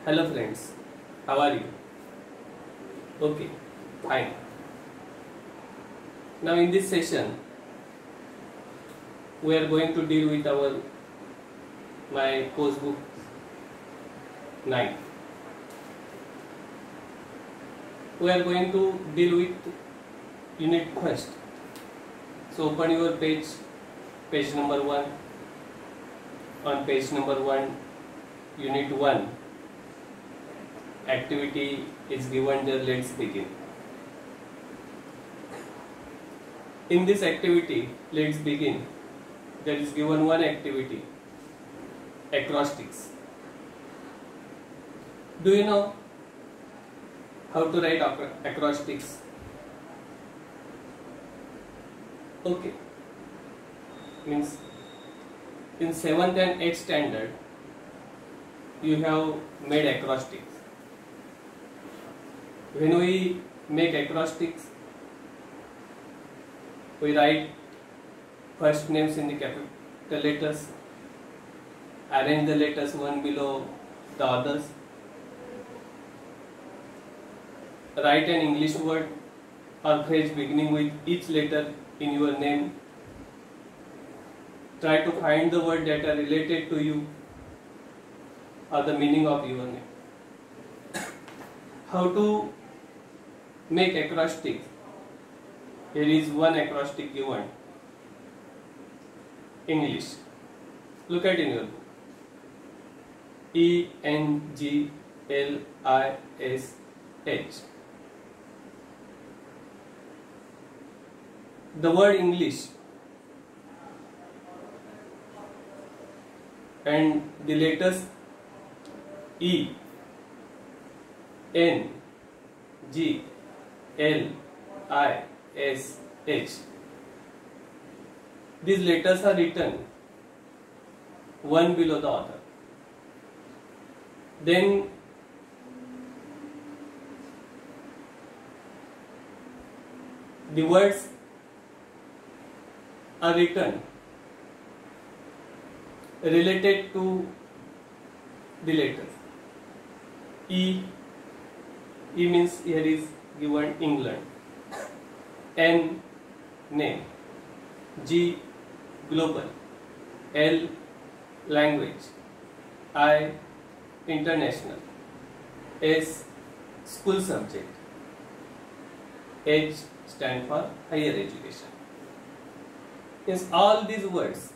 Hello friends, how are you? Okay, fine. Now in this session, we are going to deal with my course book 9. We are going to deal with unit first. So open your page number 1. On page number 1, unit 1. Activity is given there. Let's begin. In this activity, let's begin. There is given one activity, acrostics. Do you know how to write acrostics? Okay. Means in 7th and 8th standard, you have made acrostics. When we make acrostics, we write first names in the capital letters, arrange the letters one below the others, write an English word or phrase beginning with each letter in your name, try to find the words that are related to you or the meaning of your name. How to make acrostics? Here is one acrostic given. English. Look at in your book. ENGLISH. The word English and the letters E, N, G, L, I, S, H. These letters are written one below the other. Then the words are written related to the letters. E means here is given England. N, name. G, global. L, language. I, international. S, school subject. H stand for higher education. Yes, all these words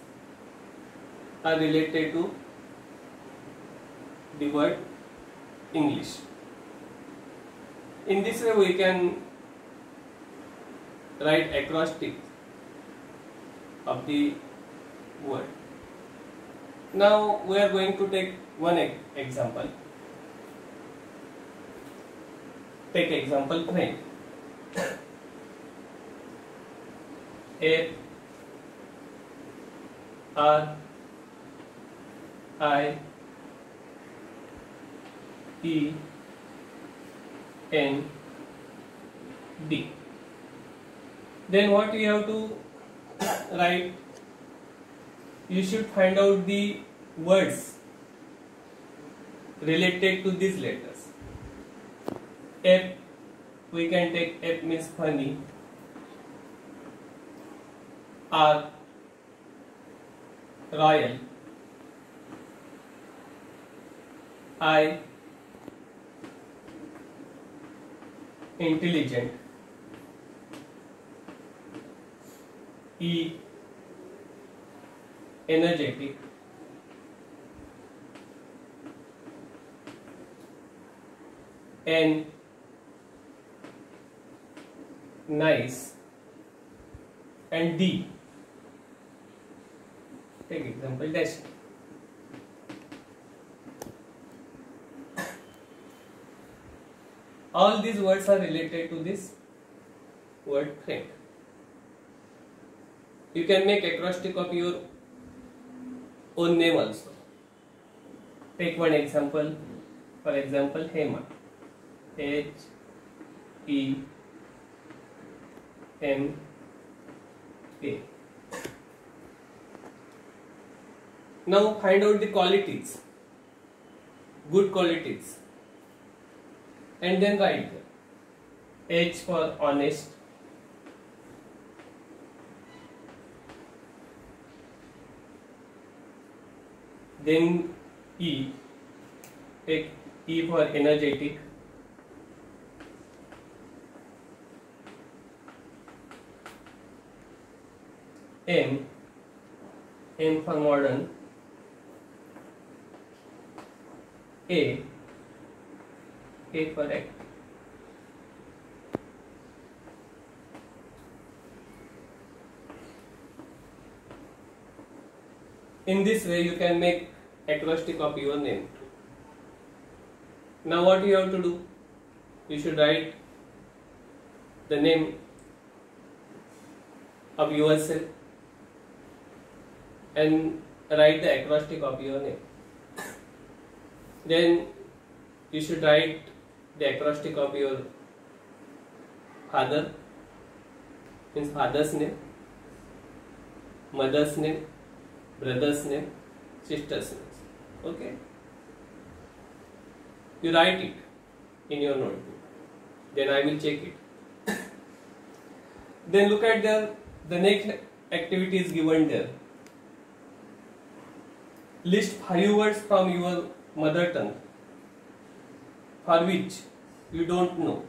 are related to the word English. In this way we can write acrostic of the word. Now we are going to take one example. Take example friend. F R I E N D. Then what you have to write? You should find out the words related to these letters. F, we can take F means funny. R, royal. I, intelligent. E, energetic. N, nice. And D, take example dash. All these words are related to this word friend. You can make acrostic of your own name also. Take one example. For example, Hema. H-E-M-A. Now find out the qualities good qualities, and then write H for honest, then E, take E for energetic, M for modern, A for active. In this way you can make acrostic of your name. Now what you have to do? You should write the name of yourself and write the acrostic of your name. Then you should write the acrostic of your father, means father's name, mother's name, brother's name, sister's name. Okay? You write it in your notebook. Then I will check it. Then look at the next activity is given there. List 5 words from your mother tongue for which you don't know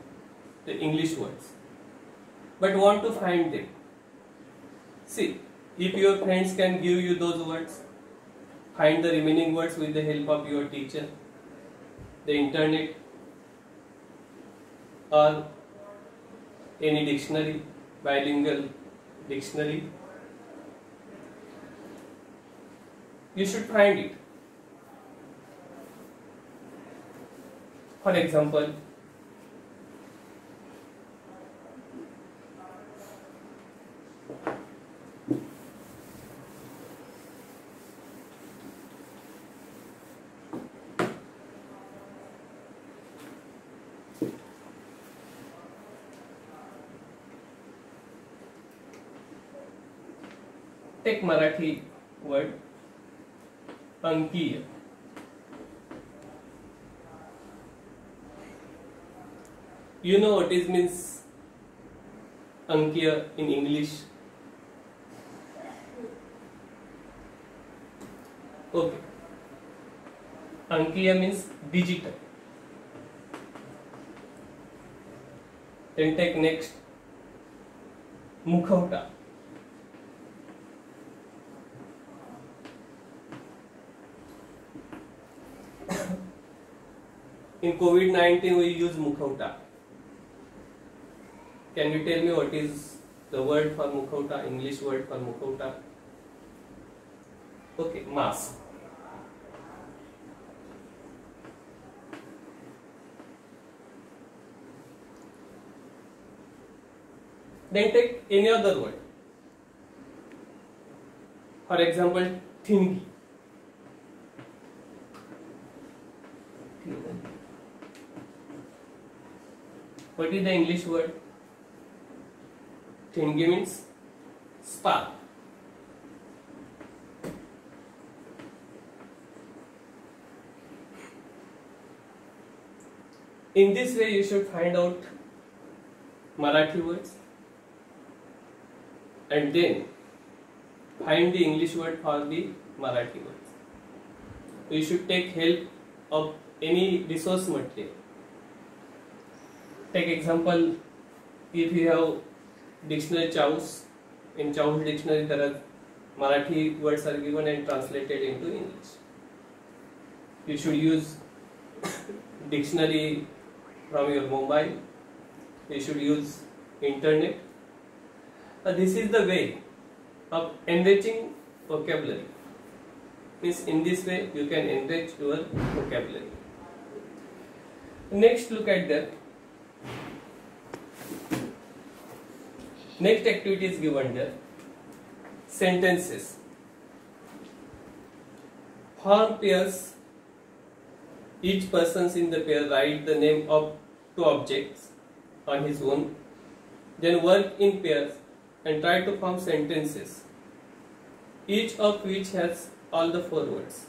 the English words but want to find them. See, if your friends can give you those words, find the remaining words with the help of your teacher, the internet, or any dictionary, bilingual dictionary. You should find it. For example, take Marathi word अंकीय. You know what it means अंकीय in English? Okay. अंकीय means digital. Then take next मुखवटा. In COVID-19 we use mukhauta. Can you tell me what is the word for mukhauta, English word for mukhauta? Okay, mask. Then take any other word. For example, thingy. What is the English word? Thingy means spark. In this way you should find out Marathi words and then find the English word for the Marathi words. You should take help of any resource material. Take example, if you have dictionary Chaus, in Chaus dictionary there are Marathi words are given and translated into English. You should use dictionary from your mobile. You should use internet. This is the way of enriching vocabulary. Means in this way you can enrich your vocabulary. Next, look at that. Next activity is given there. Sentences. Form pairs. Each person in the pair write the name of 2 objects on his own. Then work in pairs and try to form sentences, each of which has all the 4 words.